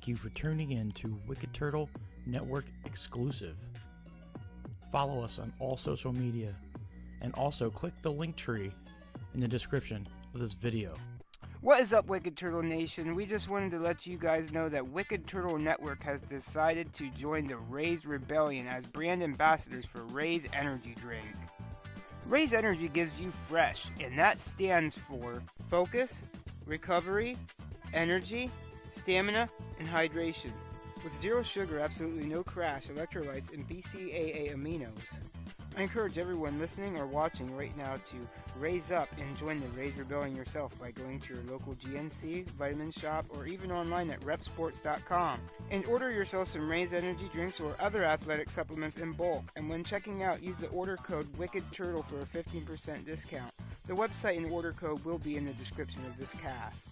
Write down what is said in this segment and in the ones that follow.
you for tuning in to Wicked Turtle Network exclusive. Follow us on all social media, and also click the link tree in the description of this video. What is up, Wicked Turtle Nation? We just wanted to let you guys know that Wicked Turtle Network has decided to join the Raise Rebellion as brand ambassadors for Raise Energy Drink. Raise Energy gives you fresh, and that stands for focus, recovery, energy, stamina, and hydration. With zero sugar, absolutely no crash, electrolytes, and BCAA aminos. I encourage everyone listening or watching right now to raise up and join the Raise Rebellion yourself by going to your local GNC, vitamin shop, or even online at repsports.com and order yourself some Raise Energy drinks or other athletic supplements in bulk. And when checking out, use the order code WICKEDTURTLE for a 15% discount. The website and order code will be in the description of this cast.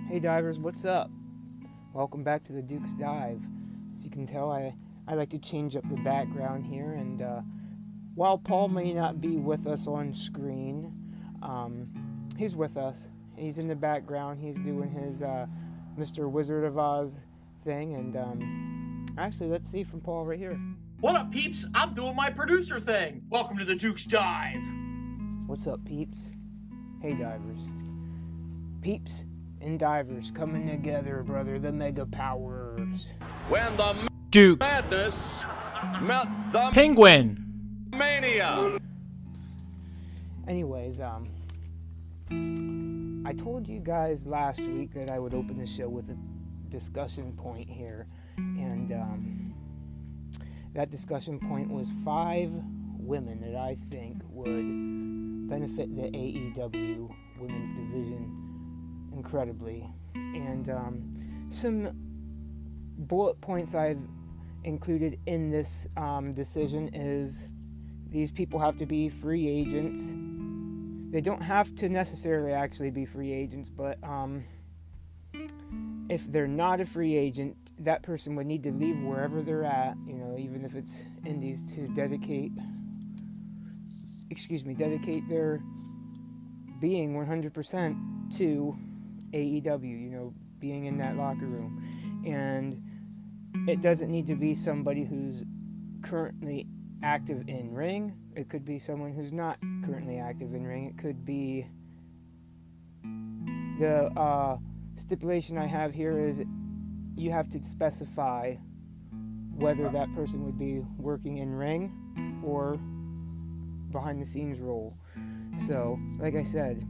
Hey divers, what's up? Welcome back to the Duke's Dive. As you can tell, I like to change up the background here, and while Paul may not be with us on screen, he's with us. He's in the background. He's doing his Mr. Wizard of Oz thing, and actually, let's see from Paul right here. What up, peeps? I'm doing my producer thing. Welcome to the Duke's Dive. What's up, peeps? Hey divers. Peeps and divers coming together, brother, the mega powers. When the Duke madness met the Penguin. mania. Anyways, I told you guys last week that I would open the show with a discussion point here, and that discussion point was 5 women that I think would benefit the AEW women's division incredibly. And some bullet points I've included in this decision is these people have to be free agents. They don't have to necessarily actually be free agents, but if they're not a free agent, that person would need to leave wherever they're at, you know, even if it's indies, to dedicate their being 100% to AEW, you know, being in that locker room. And it doesn't need to be somebody who's currently active in ring. It could be someone who's not currently active in ring. It could be the stipulation I have here is you have to specify whether that person would be working in ring or behind the scenes role. So, like I said,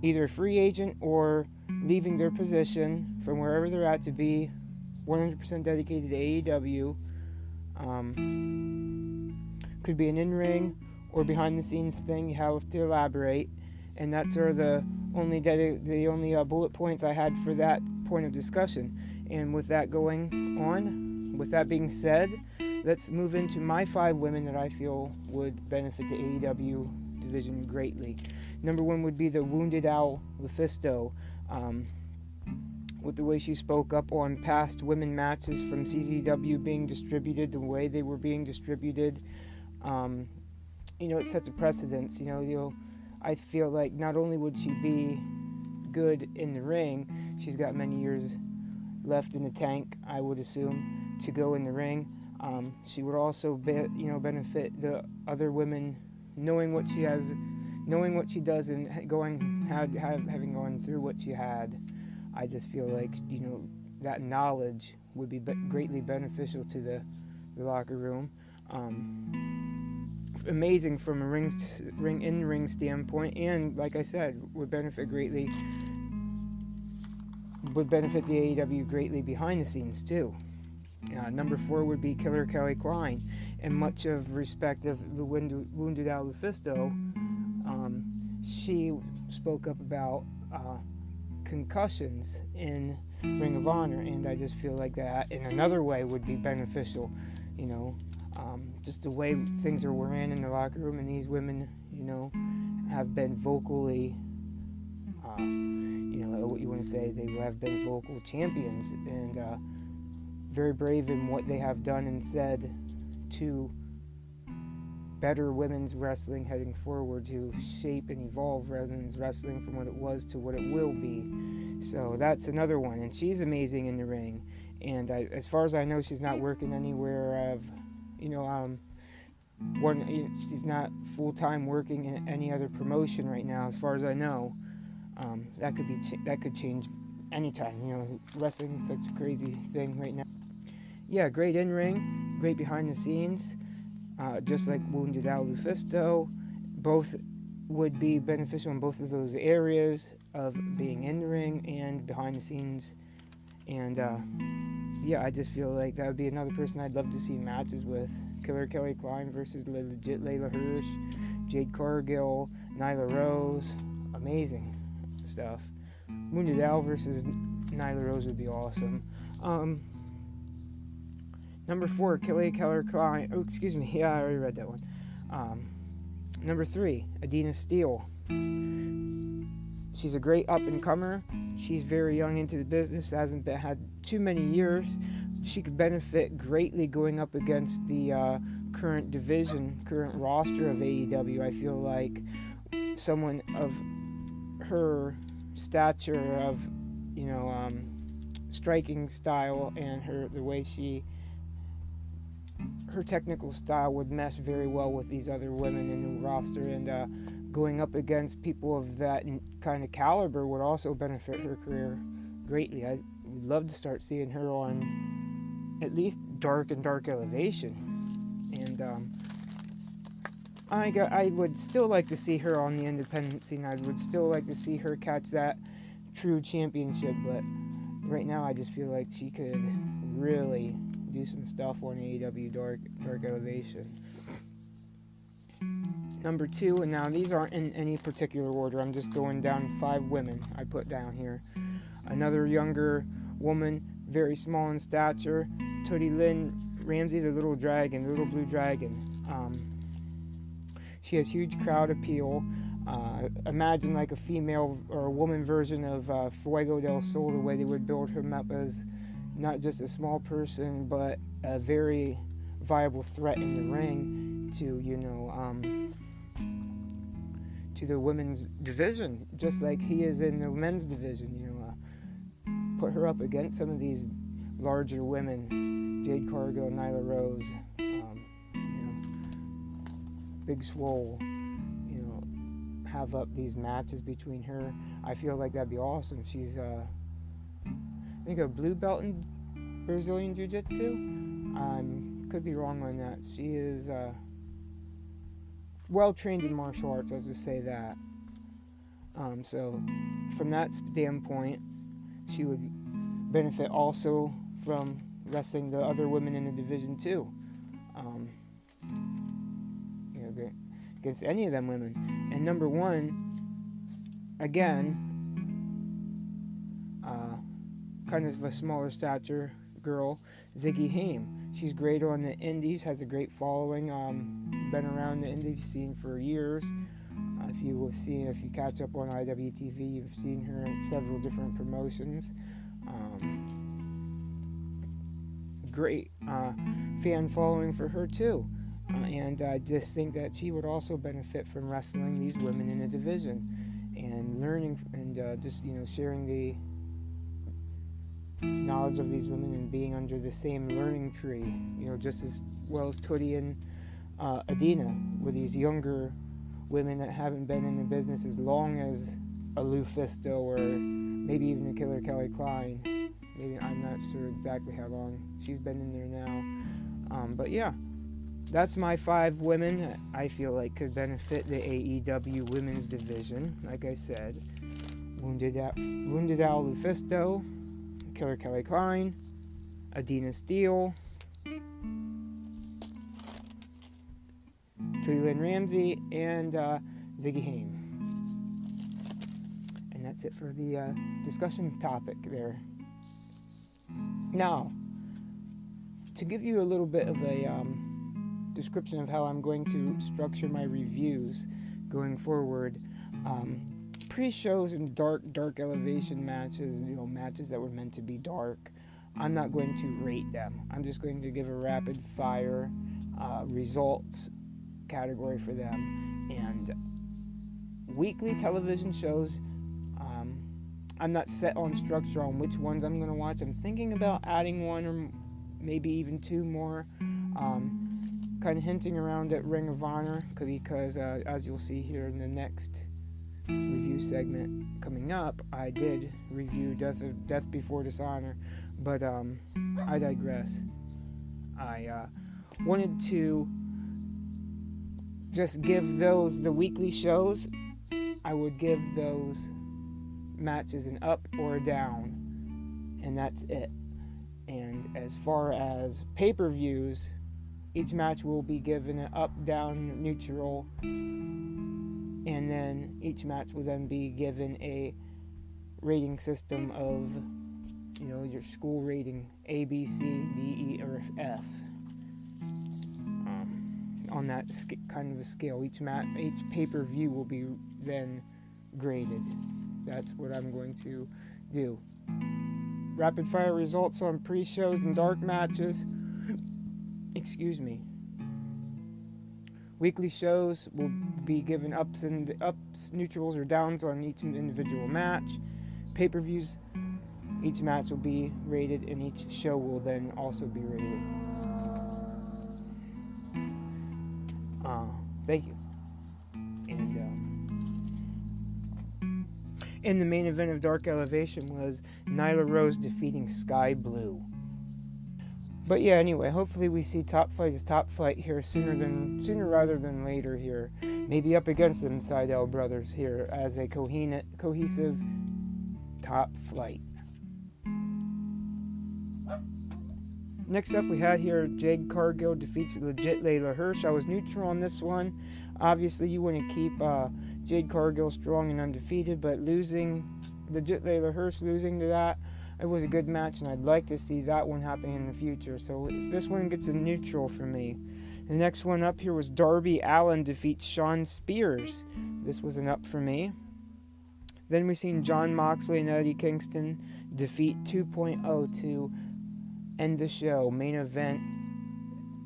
either a free agent or leaving their position from wherever they're at to be 100% dedicated to AEW. Could be an in-ring or behind-the-scenes thing. You have to elaborate, and that's sort of the only bullet points I had for that point of discussion. And with that going on, with that being said, let's move into my 5 women that I feel would benefit the AEW division greatly. Number 1 would be the Wounded Owl Lufisto. With the way she spoke up on past women matches from CZW being distributed, the way they were being distributed, it sets a precedence. I feel like not only would she be good in the ring, she's got many years left in the tank, I would assume, to go in the ring. She would also benefit the other women knowing what she has knowing what she does and having gone through what she had, I just feel like, that knowledge would be greatly beneficial to the locker room. Amazing from a in-ring standpoint, and like I said, would benefit the AEW greatly behind the scenes too. Number 4 would be Killer Kelly Klein, and much of respect of the Wounded Al Lufisto. She spoke up about concussions in Ring of Honor, and I just feel like that in another way would be beneficial, just the way things are ran in the locker room, and these women, have been vocally, what you want to say, they have been vocal champions, and very brave in what they have done and said to better women's wrestling heading forward, to shape and evolve women's wrestling from what it was to what it will be. So that's another one, and she's amazing in the ring. And as far as I know, she's not working anywhere of, she's not full-time working in any other promotion right now, as far as I know. That could change anytime. Wrestling is such a crazy thing right now. Yeah, great in-ring, great behind the scenes. Just like Wounded Al Lufisto, both would be beneficial in both of those areas of being in the ring and behind the scenes. And I just feel like that would be another person I'd love to see matches with. Killer Kelly Klein versus legit Layla Hirsch, Jade Cargill, Nyla Rose, amazing stuff. Wounded Al versus Nyla Rose would be awesome. Number 4, Kelly Keller Klein. Oh, excuse me. Yeah, I already read that one. Number 3, Adina Steele. She's a great up-and-comer. She's very young into the business, hasn't had too many years. She could benefit greatly going up against the current roster of AEW. I feel like someone of her stature, of striking style, and the way her technical style would mesh very well with these other women in the roster, and going up against people of that kind of caliber would also benefit her career greatly. I would love to start seeing her on at least Dark Elevation, and I would still like to see her on the independent scene. I would still like to see her catch that true championship, but right now I just feel like she could really do some stuff on AEW Dark Elevation. Number 2, and now these aren't in any particular order, I'm just going down 5 women I put down here. Another younger woman, very small in stature, Tootie Lynn Ramsey, the little blue dragon. She has huge crowd appeal. Imagine like a female or a woman version of Fuego del Sol, the way they would build him up as not just a small person, but a very viable threat in the ring to, to the women's division, just like he is in the men's division. Put her up against some of these larger women, Jade Cargill, Nyla Rose, Big Swole, have up these matches between her. I feel like that'd be awesome. She's I think a blue belt in Brazilian Jiu-Jitsu. Could be wrong on that. She is well trained in martial arts, let's just say that. So from that standpoint, she would benefit also from wrestling the other women in the division too. Against any of them women. And number 1, again, kind of a smaller stature girl, Ziggy Haim. She's great on the indies, has a great following, been around the indie scene for years. If you catch up on IWTV, you've seen her in several different promotions. Great fan following for her too. And I just think that she would also benefit from wrestling these women in the division and learning and sharing the knowledge of these women and being under the same learning tree, just as well as Tootie and Adina, with these younger women that haven't been in the business as long as a Lufisto or maybe even a Killer Kelly Klein. Maybe, I'm not sure exactly how long she's been in there now. But yeah, that's my 5 women that I feel like could benefit the AEW women's division. Like I said, Wounded Al Lufisto, Killer Kelly Klein, Adina Steele, Tweety Lynn Ramsey, and Ziggy Hain. And that's it for the discussion topic there. Now, to give you a little bit of a description of how I'm going to structure my reviews going forward, pre-shows and dark elevation matches, matches that were meant to be dark, I'm not going to rate them. I'm just going to give a rapid fire results category for them. And weekly television shows, I'm not set on structure on which ones I'm going to watch. I'm thinking about adding 1 or maybe even 2 more, kind of hinting around at Ring of Honor, because as you'll see here in the next review segment coming up, I did review Death Before Dishonor, but I digress. I wanted to just give those, the weekly shows, I would give those matches an up or a down, and that's it. And as far as pay-per-views, each match will be given an up, down, neutral, and then each match will then be given a rating system of, your school rating, A, B, C, D, E, or F. On that kind of a scale, each pay-per-view will be then graded. That's what I'm going to do. Rapid fire results on pre-shows and dark matches. Excuse me. Weekly shows will be given ups, neutrals, or downs on each individual match. Pay-per-views, each match will be rated, and each show will then also be rated. Thank you. And in the main event of Dark Elevation was Nyla Rose defeating Sky Blue. But yeah, anyway, hopefully we see Top Flight as Top Flight here sooner rather than later here. Maybe up against them Seidel brothers here as a cohesive Top Flight. Next up we had here Jade Cargill defeats Legit Layla Hirsch. I was neutral on this one. Obviously you want to keep Jade Cargill strong and undefeated, but Legit Layla Hirsch losing to that, it was a good match, and I'd like to see that one happening in the future. So this one gets a neutral for me. The next one up here was Darby Allin defeats Shawn Spears. This was an up for me. Then we seen Jon Moxley and Eddie Kingston defeat 2.0 to end the show, main event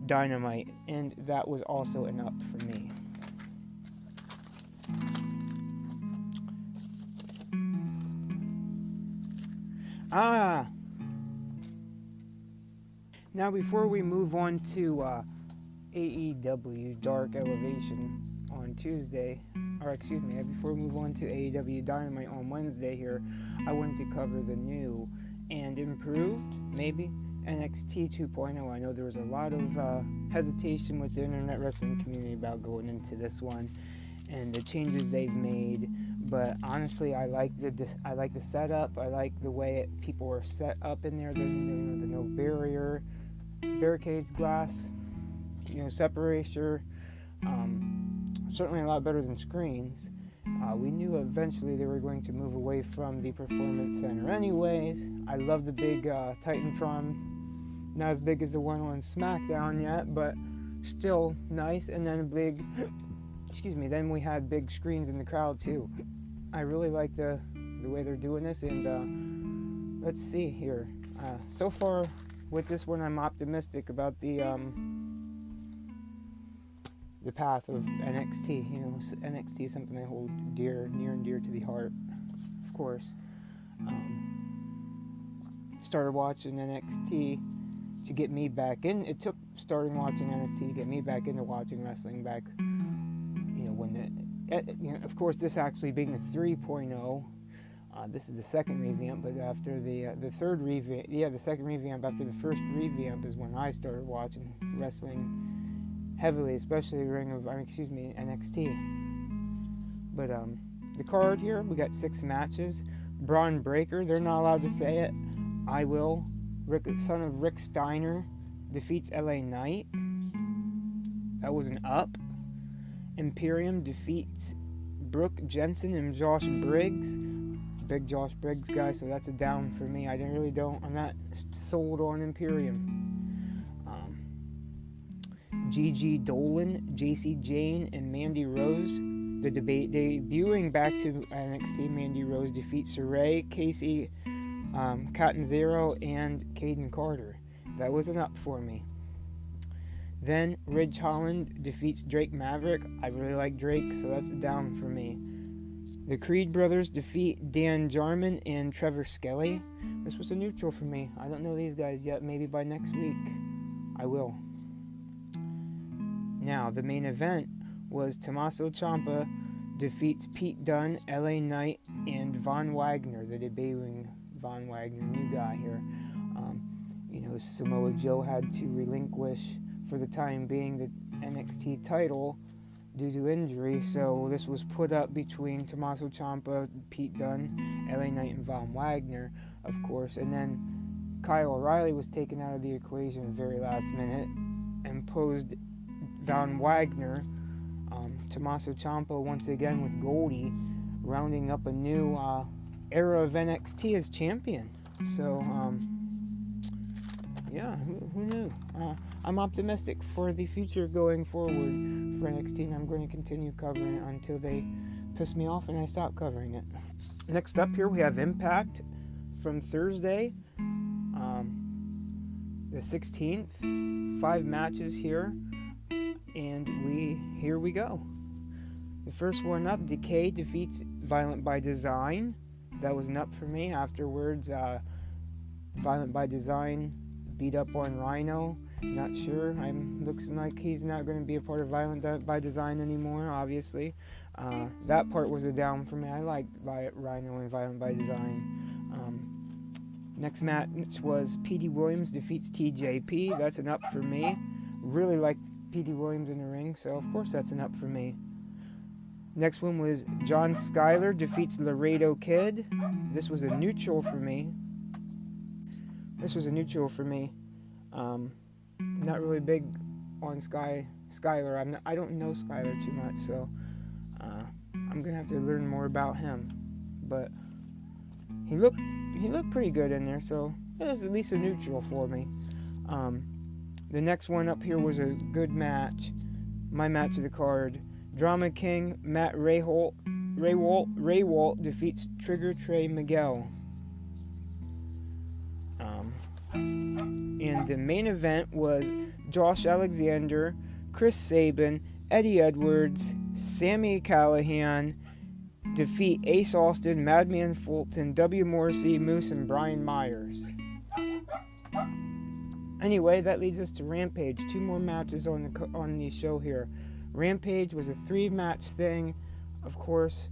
Dynamite, and that was also an up for me. Now before we move on to AEW Dark Elevation on Tuesday, before we move on to AEW Dynamite on Wednesday here, I wanted to cover the new and improved, maybe, NXT 2.0. I know there was a lot of hesitation with the internet wrestling community about going into this one and the changes they've made, but honestly, I like the setup. I like the way people are set up in there. The no barricades, glass, separation. Certainly a lot better than screens. We knew eventually they were going to move away from the Performance Center anyways. I love the big Titantron. Not as big as the one on SmackDown yet, but still nice. And then then we had big screens in the crowd too. I really like the way they're doing this, and let's see here. So far with this one, I'm optimistic about the path of NXT. NXT is something I hold near and dear to the heart, of course. Started watching NXT to get me back in. It took starting watching NXT to get me back into watching wrestling back, when of course, this actually being the 3.0. This is the second revamp, but after the third revamp, the second revamp after the first revamp is when I started watching wrestling heavily, especially NXT. But the card here, we got 6 matches. Braun Breaker, they're not allowed to say it. I will. Son of Rick Steiner defeats LA Knight. That was an up. Imperium defeats Brooke Jensen and Josh Briggs. Big Josh Briggs guy, so that's a down for me. I'm not sold on Imperium. Gigi Dolan, JC Jane, and Mandy Rose. The debate debuting back to NXT, Mandy Rose defeats Saray, Casey Catanzaro, and Caden Carter. That was an up for me. Then Ridge Holland defeats Drake Maverick. I really like Drake, so that's a down for me. The Creed brothers defeat Dan Jarman and Trevor Skelly. This was a neutral for me. I don't know these guys yet. Maybe by next week I will. Now, the main event was Tommaso Ciampa defeats Pete Dunne, LA Knight, and Von Wagner, the debuting Von Wagner, new guy here. Samoa Joe had to relinquish, for the time being, the NXT title due to injury, so this was put up between Tommaso Ciampa, Pete Dunne, LA Knight, and Von Wagner, of course. And then Kyle O'Reilly was taken out of the equation very last minute and posed Von Wagner. Tommaso Ciampa once again with Goldie, rounding up a new era of NXT as champion. So, who knew? I'm optimistic for the future going forward for NXT, and I'm going to continue covering it until they piss me off and I stop covering it. Next up here we have Impact from Thursday, the 16th. 5 matches here, and here we go. The first one up, Decay defeats Violent by Design. That was an up for me. Afterwards, Violent by Design beat up on Rhino. Not sure. Looks like he's not going to be a part of Violent by Design anymore, obviously. That part was a down for me. I like Rhino and Violent by Design. Next match was P.D. Williams defeats TJP. That's an up for me. Really like P.D. Williams in the ring, so of course that's an up for me. Next one was John Skyler defeats Laredo Kid. This was a neutral for me. Not really big on Skyler. I don't know Skyler too much, so I'm gonna have to learn more about him. But he looked pretty good in there, so it was at least a neutral for me. The next one up here was a good match. My match of the card. Drama King Matt Rehwoldt defeats Trigger Trey Miguel. And the main event was Josh Alexander, Chris Sabin, Eddie Edwards, Sami Callihan defeat Ace Austin, Madman Fulton, W. Morrissey, Moose, and Brian Myers. Anyway, that leads us to Rampage. 2 more matches on the show here. Rampage was a 3-match thing, of course.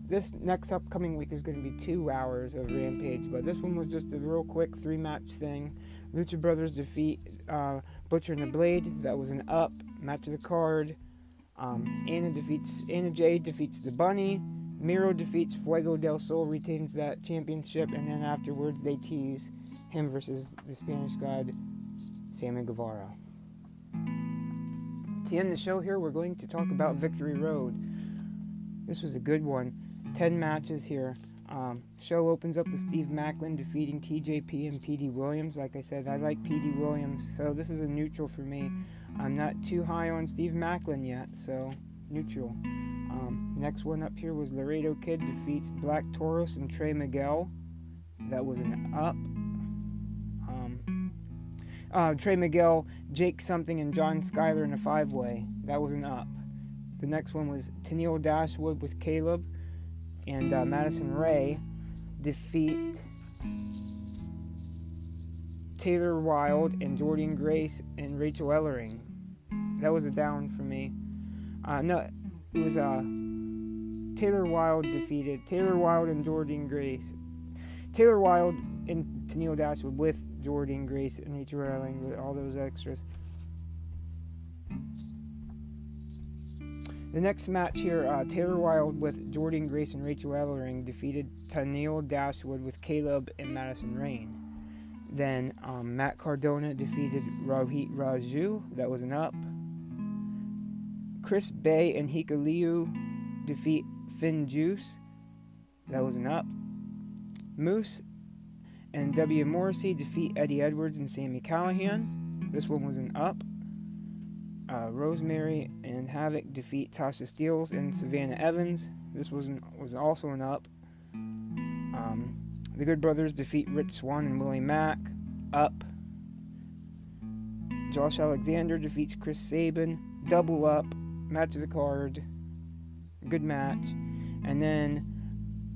This next upcoming week is going to be 2 hours of Rampage, but this one was just a real quick 3-match thing. Lucha Brothers defeat Butcher and the Blade. That was an up. Match of the card. Anna Jay defeats the Bunny. Miro defeats Fuego del Sol, retains that championship, and then afterwards they tease him versus the Spanish God, Sammy Guevara. To end the show here, we're going to talk about Victory Road. This was a good one. 10 matches here. Show opens up with Steve Macklin defeating TJP and P.D. Williams. Like I said, I like P.D. Williams, so this is a neutral for me. I'm not too high on Steve Macklin yet, so neutral. Next one up here was Laredo Kid defeats Black Taurus and Trey Miguel. That was an up. Trey Miguel, Jake Something, and John Skyler in a 5-way. That was an up. The next one was Tennille Dashwood with Caleb and Madison Ray defeat Taylor Wilde and Jordan Grace and Rachel Ellering. That was a down for me. It was Taylor Wilde defeated Taylor Wilde and Jordan Grace. Taylor Wilde and Tennille Dashwood with Jordan Grace and Rachel Erling with all those extras. The next match here, Taylor Wilde with Jordan Grace and Rachel Ellering defeated Tennille Dashwood with Caleb and Madison Rain. Then Matt Cardona defeated Rohit Raju. That was an up. Chris Bay and Hika Liu defeat Finn Juice. That was an up. Moose and W. Morrissey defeat Eddie Edwards and Sami Callahan. This one was an up. Rosemary and Havoc defeat Tasha Steeles and Savannah Evans. This was also an up. The Good Brothers defeat Rich Swann and Willie Mack. Up. Josh Alexander defeats Chris Sabin. Double up. Match of the card. Good match. And then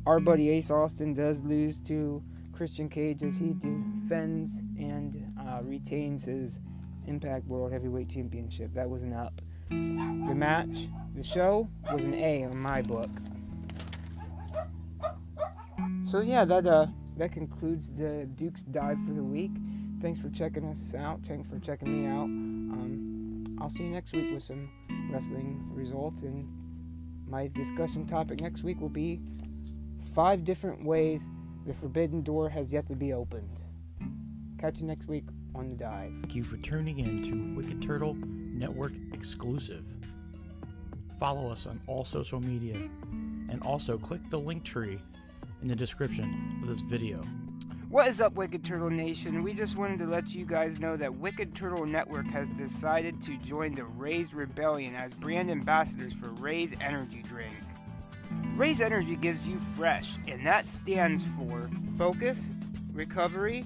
our buddy Ace Austin does lose to Christian Cage as he defends and retains his Impact World Heavyweight Championship. That was an up. The show was an A on my book. So yeah, that concludes the Duke's Dive for the week. Thanks for checking us out. Thanks for checking me out. I'll see you next week with some wrestling results, and my discussion topic next week will be 5 different ways the Forbidden Door has yet to be opened. Catch you next week on The Dive. Thank you for tuning in to Wicked Turtle Network exclusive. Follow us on all social media, and also click the link tree in the description of this video. What is up, Wicked Turtle Nation? We just wanted to let you guys know that Wicked Turtle Network has decided to join the Raise Rebellion as brand ambassadors for Raise Energy Drink. Raise Energy gives you fresh, and that stands for focus, recovery,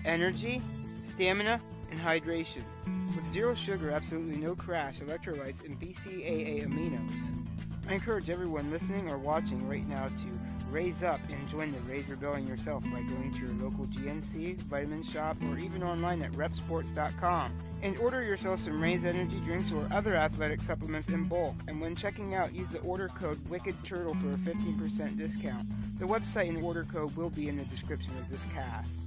energy, stamina, and hydration. With zero sugar, absolutely no crash, electrolytes, and BCAA aminos. I encourage everyone listening or watching right now to raise up and join the Raise Rebellion yourself by going to your local GNC, vitamin shop, or even online at repsports.com. And order yourself some Raise Energy drinks or other athletic supplements in bulk. And when checking out, use the order code WICKEDTURTLE for a 15% discount. The website and order code will be in the description of this cast.